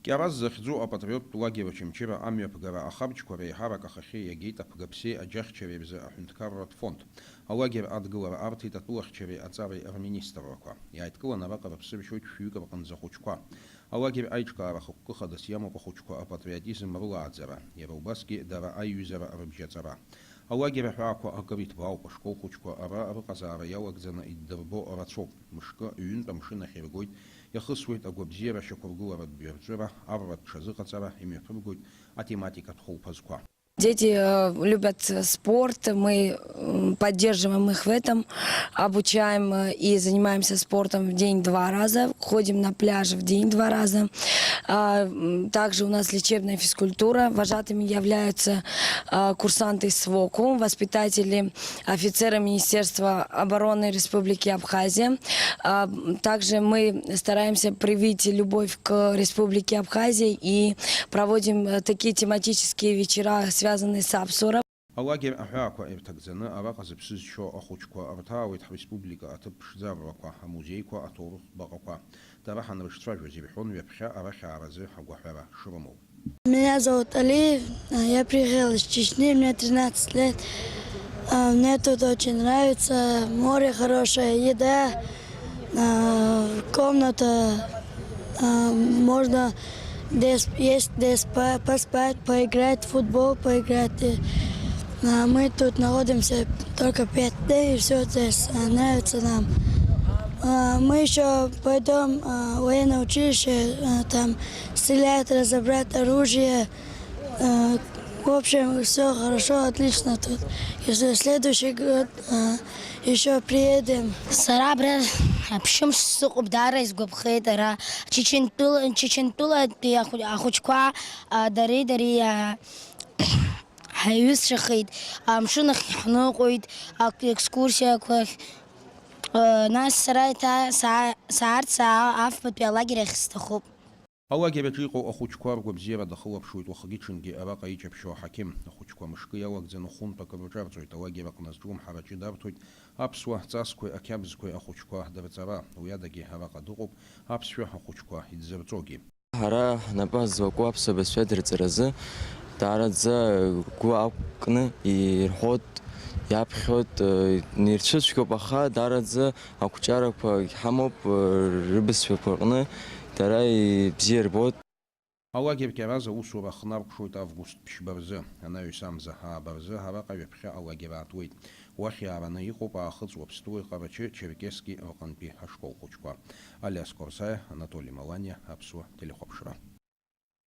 Кьараз захьӡу апатриоттә лагер Очамчыра амҩаԥгара ахарџьқәа реиҳарак ахахьы иагеит аԥгаԥсеи аџьахьчареи рзы аҳәынҭқарратә фонд. Алагер адгылара арҭеит атәылахьчареи аҵареи рминистррақәа. Иааидкылан араҟа рыԥсыршьоит шәҩык рҟынӡа ахәыҷқәа. Алагер аиҿкаара хықәкы иамоуп ахәыҷқәа апатриотизм рылааӡара, иара убасгьы дара аиҩызара рыбжьаҵара. Алагер аҳәаақәа акыр иҭбаауп, ашкол хәыҷқәа ара рыҟазаара иалагӡаны иддырбо рацәоуп. Мышкы ҩынтә амшын ахь иргоит, иахысуеит агәабзиара шьақәыргыларатә бҩарҵәыра, арратә ҽазыҟаҵара, имҩаԥыргоит атематикатә хәылԥазқәа. Дети любят спорт, мы поддерживаем их в этом, обучаем и занимаемся спортом в день 2 раза, ходим на пляж в день 2 раза. Также у нас лечебная физкультура, вожатыми являются курсанты СВОКу, воспитатели, офицеры Министерства обороны Республики Абхазия. Также мы стараемся привить любовь к Республике Абхазия и проводим такие тематические вечера, связанные с Апсуром. Алагер аҳәаақәа ирҭагӡаны араҟа зыԥсы зшьо ахәыҷқәа рҭаауеит ҳреспублика аҭыԥ ԥшӡаррақәа, амузеиқәа, аҭоурых баҟақәа. Дара ҳанрыҿцәажәоз ирҳәон ҩаԥхьа арахьааразы ҳагәаҳәара шрымоу. Меня зовут Алиев, я приехал из Чечни, мне 13 лет. Мне тут очень нравится, море хорошее, еда, комната, можно есть где поспать, поиграть в футбол, поиграть. Мы тут находимся только 5 дней, и все здесь нравится нам. Мы еще пойдем в военное училище, там стрелять, разобрать оружие. В общем, все хорошо, отлично тут. Если в следующий год еще приедем. Сарабра, почему сук дара из губхедера, чечентула, ахучка, дари. Хайус шахид, амшунах хнуқуид, экскурсия квах. Нас сарайта саарца афпатәи алагер ахь сҭахуп. Алагераҿы иҟоу ахәыҷқәа ргәабзиара дахылаԥшуеит уахгьы-ҽынгьы араҟа иҷаԥшьо аҳақьым. Ахәыҷқәа мышкы иалагӡаны хәынтәак рҿарҵоит, алагер аҟны азҿлымҳараҿы дарҭоит аԥсуа ҵасқәеи ақьабзқәеи ахәыҷқәа дырҵара. Уи адагьы араҟа дыҟоуп аԥсшәа ахәыҷқәа идзырҵогьы. Ҳара ҳнапы ҳзлаку аԥсуа бызшәа дырҵаразы даараӡа ргәы ақәкны ирҳәоит, иаԥхьоит, нирцәыцәгьоуп, аха даараӡа ақәҷарақәа ҳамоуп рыбызшәақәа рҟны, дара ибзиа ирбоит. Алагер Кьараз аусура хнаркәшоит август ԥшьба рзы, анаҩс амза ҳааба рзы араҟа ҩаԥхьа алагер аатуеит. Уахь иаараны иҟоуп аахыҵ Уаԥстәылеи Ҟарачы, Черкески рҟынтәи ҳашкол хәыҷқәа. Алиас Корсаиа, Анатолий Маланиа, Аԥсуа телехәаԥшра.